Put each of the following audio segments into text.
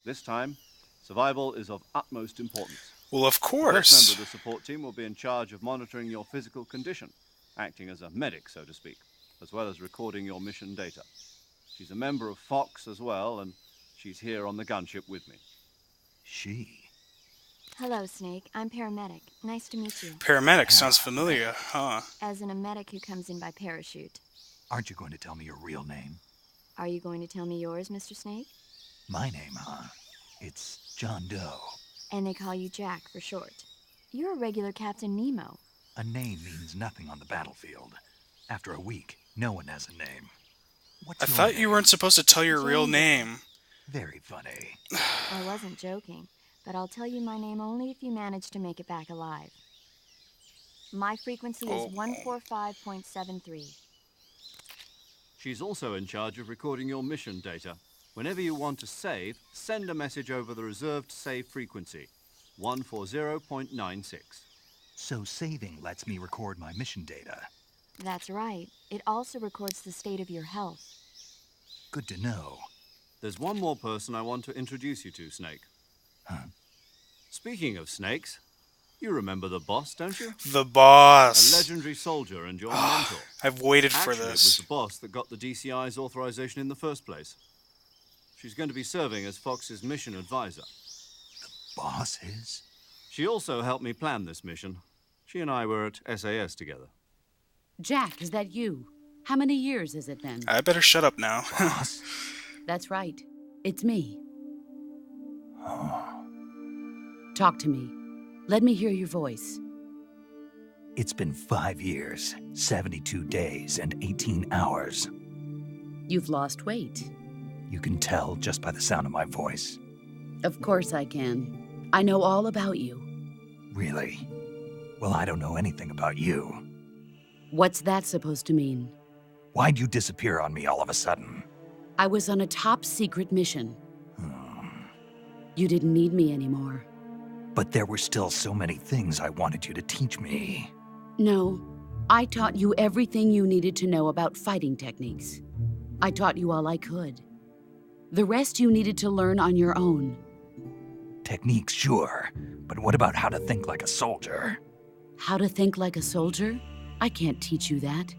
This time, survival is of utmost importance. Well, of The first member course. of the support team will be in charge of monitoring your physical condition, acting as a medic, so to speak, as well as recording your mission data. She's a member of Fox as well, and she's here on the gunship with me. She. Hello, Snake. I'm paramedic. Nice to meet you. Paramedic sounds Paramedic. familiar, huh? As in a medic who comes in by parachute. Aren't you going to tell me your real name? Are you going to tell me yours, Mr. Snake? My name, huh? It's John Doe. And they call you Jack for short. You're a regular Captain Nemo. A name means nothing on the battlefield. After a week, no one has a name. What's I your thought name? you weren't supposed to tell your real Jane. name. Very funny. I wasn't joking, but I'll tell you my name only if you manage to make it back alive. My frequency Oh. is 145.73. She's also in charge of recording your mission data. Whenever you want to save, send a message over the reserved save frequency, 140.96. So saving lets me record my mission data. That's right. It also records the state of your health. Good to know. There's one more person I want to introduce you to, Snake. Huh? Speaking of snakes, you remember the boss, don't you? The A boss. legendary soldier and your mentor. I've waited for Actually, it was this. the boss that got the DCI's authorization in the first place. She's going to be serving as Fox's mission advisor. Boss is? She also helped me plan this mission. She and I were at SAS together. Jack, is that you? How many years has it been? I better shut up now. Boss? That's right. It's me. Oh. Talk to me. Let me hear your voice. It's been 5 years, 72 days, and 18 hours. You've lost weight. You can tell just by the sound of my voice. Of course I can. I know all about you. Really? Well, I don't know anything about you. What's that supposed to mean? Why'd you disappear on me all of a sudden? I was on a top secret mission. Hmm. You didn't need me anymore. But there were still so many things I wanted you to teach me. No, I taught you everything you needed to know about fighting techniques. I taught you all I could. The rest you needed to learn on your own. Techniques, sure. But what about how to think like a soldier? How to think like a soldier? I can't teach you that.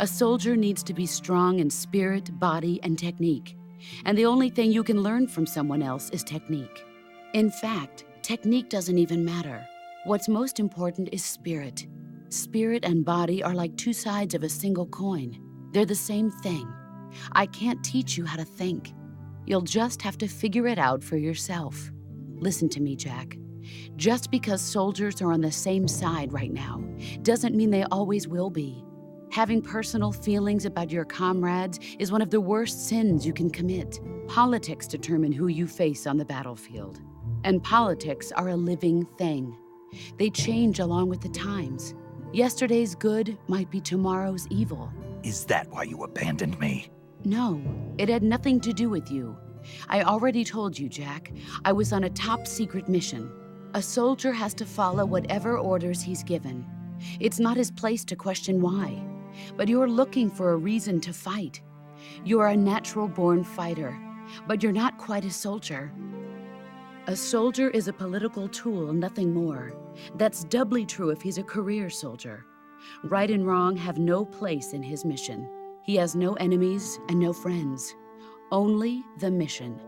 A soldier needs to be strong in spirit, body, and technique. And the only thing you can learn from someone else is technique. In fact, technique doesn't even matter. What's most important is spirit. Spirit and body are like two sides of a single coin. They're the same thing. I can't teach you how to think. You'll just have to figure it out for yourself. Listen to me, Jack. Just because soldiers are on the same side right now doesn't mean they always will be. Having personal feelings about your comrades is one of the worst sins you can commit. Politics determine who you face on the battlefield. And politics are a living thing. They change along with the times. Yesterday's good might be tomorrow's evil. Is that why you abandoned me? No, it had nothing to do with you. I already told you, Jack. I was on a top secret mission. A soldier has to follow whatever orders he's given. It's not his place to question why. But you're looking for a reason to fight. You're a natural-born fighter, but you're not quite a soldier. A soldier is a political tool, nothing more. That's doubly true if he's a career soldier. Right and wrong have no place in his mission. He has no enemies and no friends. Only the mission.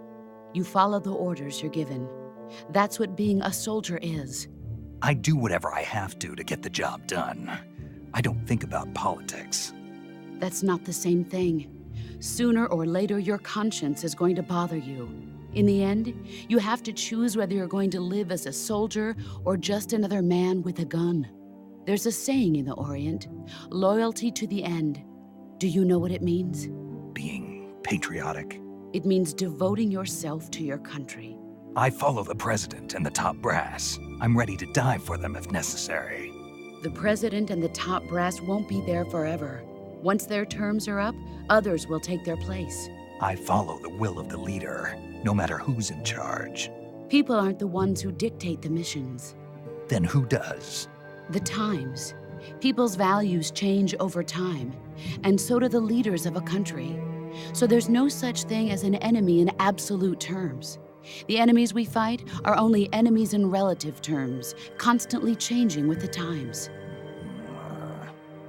You follow the orders you're given. That's what being a soldier is. I do whatever I have to get the job done. I don't think about politics. That's not the same thing. Sooner or later, your conscience is going to bother you. In the end, you have to choose whether you're going to live as a soldier or just another man with a gun. There's a saying in the Orient, loyalty to the end. Do you know what it means? Being patriotic. It means devoting yourself to your country. I follow the president and the top brass. I'm ready to die for them if necessary. The president and the top brass won't be there forever. Once their terms are up, others will take their place. I follow the will of the leader, no matter who's in charge. People aren't the ones who dictate the missions. Then who does? The times. People's values change over time, and so do the leaders of a country. So there's no such thing as an enemy in absolute terms. The enemies we fight are only enemies in relative terms, constantly changing with the times.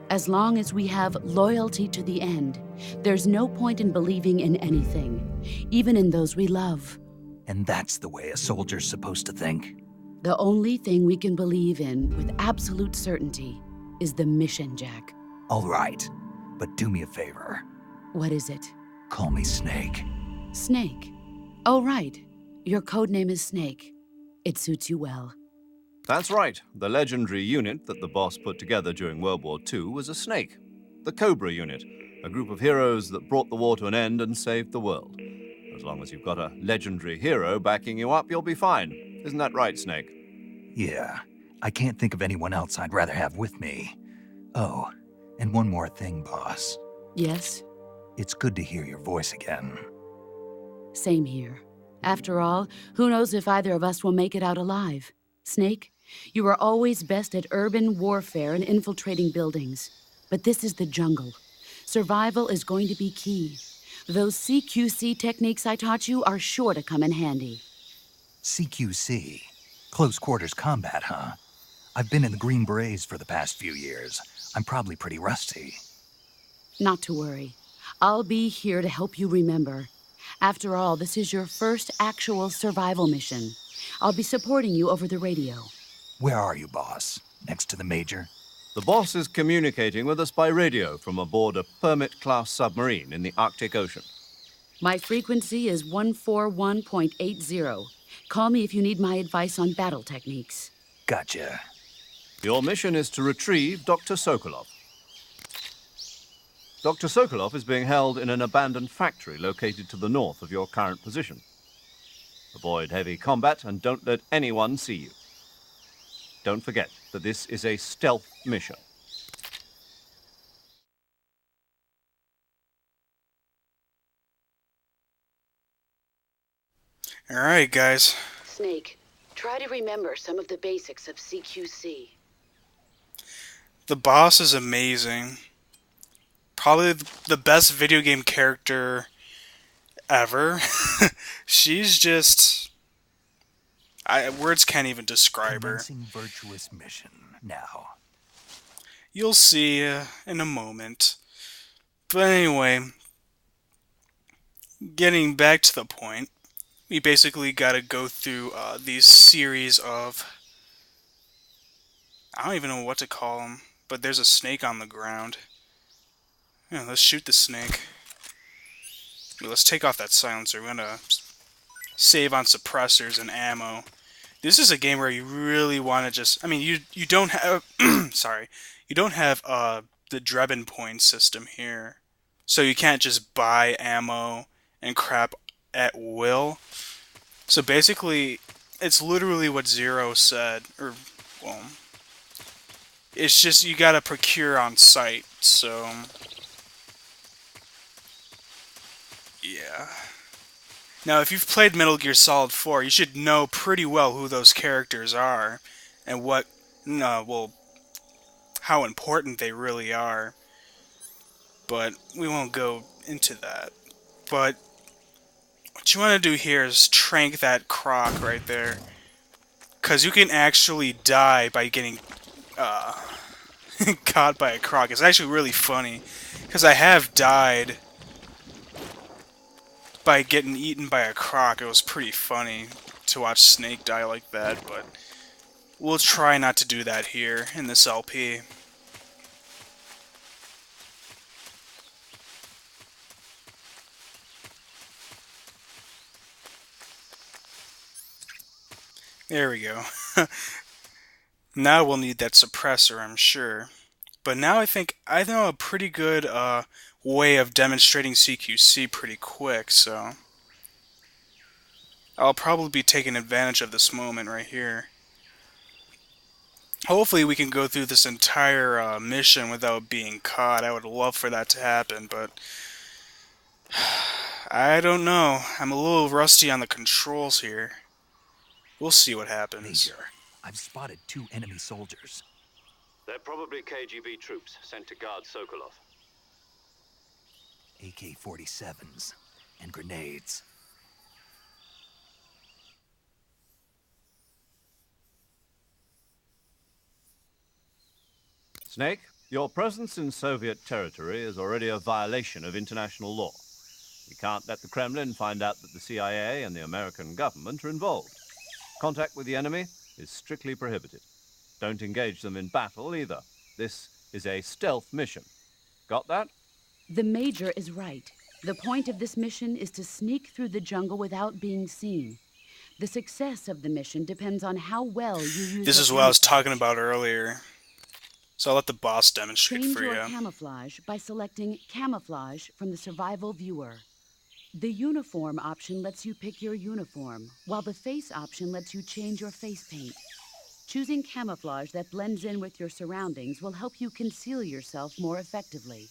As long as we have loyalty to the end, there's no point in believing in anything, even in those we love. And that's the way a soldier's supposed to think? The only thing we can believe in with absolute certainty is the mission, Jack. All right, but do me a favor. What is it? Call me Snake. Snake. Oh, right. Your codename is Snake. It suits you well. That's right. The legendary unit that the boss put together during World War II was a snake. The Cobra unit, a group of heroes that brought the war to an end and saved the world. As long as you've got a legendary hero backing you up, you'll be fine. Isn't that right, Snake? Yeah, I can't think of anyone else I'd rather have with me. Oh, and one more thing, boss. Yes? It's good to hear your voice again. Same here. After all, who knows if either of us will make it out alive? Snake, you are always best at urban warfare and infiltrating buildings. But this is the jungle. Survival is going to be key. Those CQC techniques I taught you are sure to come in handy. CQC? Close quarters combat, huh? I've been in the Green Berets for the past few years. I'm probably pretty rusty. Not to worry. I'll be here to help you remember. After all, this is your first actual survival mission. I'll be supporting you over the radio. Where are you, boss? Next to the Major? The boss is communicating with us by radio from aboard a Permit-class submarine in the Arctic Ocean. My frequency is 141.80. Call me if you need my advice on battle techniques. Gotcha. Your mission is to retrieve Dr. Sokolov. Dr. Sokolov is being held in an abandoned factory located to the north of your current position. Avoid heavy combat and don't let anyone see you. Don't forget that this is a stealth mission. Alright, guys. Snake, try to remember some of the basics of CQC. The boss is amazing. Probably the best video game character ever. She's just... words can't even describe her. Commencing virtuous mission now. You'll see in a moment. But anyway, getting back to the point, we basically gotta go through these series of... I don't even know what to call them, but there's a snake on the ground. Yeah, let's shoot the snake. Let's take off that silencer. We're gonna save on suppressors and ammo. This is a game where you really want to just... I mean, you don't have... sorry. You don't have the Drebin point system here. So you can't just buy ammo and crap at will. So basically, it's literally what Zero said. Or, well... It's just you gotta procure on site, so... Yeah. Now, if you've played Metal Gear Solid 4, you should know pretty well who those characters are, and what, well, how important they really are. But we won't go into that. But what you want to do here is trank that croc right there, because you can actually die by getting caught by a croc. It's actually really funny, because I have died by getting eaten by a croc. It was pretty funny to watch Snake die like that, but we'll try not to do that here in this LP. There we go. Now we'll need that suppressor, I'm sure. But now I think I know a pretty good way of demonstrating CQC pretty quick, so I'll probably be taking advantage of this moment right here. Hopefully we can go through this entire mission without being caught. I would love for that to happen, but I don't know. I'm a little rusty on the controls here. We'll see what happens. Major, I've spotted 2 enemy soldiers. They're probably KGB troops sent to guard Sokolov. AK-47s and grenades. Snake, your presence in Soviet territory is already a violation of international law. We can't let the Kremlin find out that the CIA and the American government are involved. Contact with the enemy is strictly prohibited. Don't engage them in battle either. This is a stealth mission. Got that? The Major is right. The point of this mission is to sneak through the jungle without being seen. The success of the mission depends on how well you use This your is what I was talking camouflage. about earlier. So I'll let the boss demonstrate Change for your you. camouflage by selecting Camouflage from the Survival Viewer. The Uniform option lets you pick your uniform, while the Face option lets you change your face paint. Choosing camouflage that blends in with your surroundings will help you conceal yourself more effectively.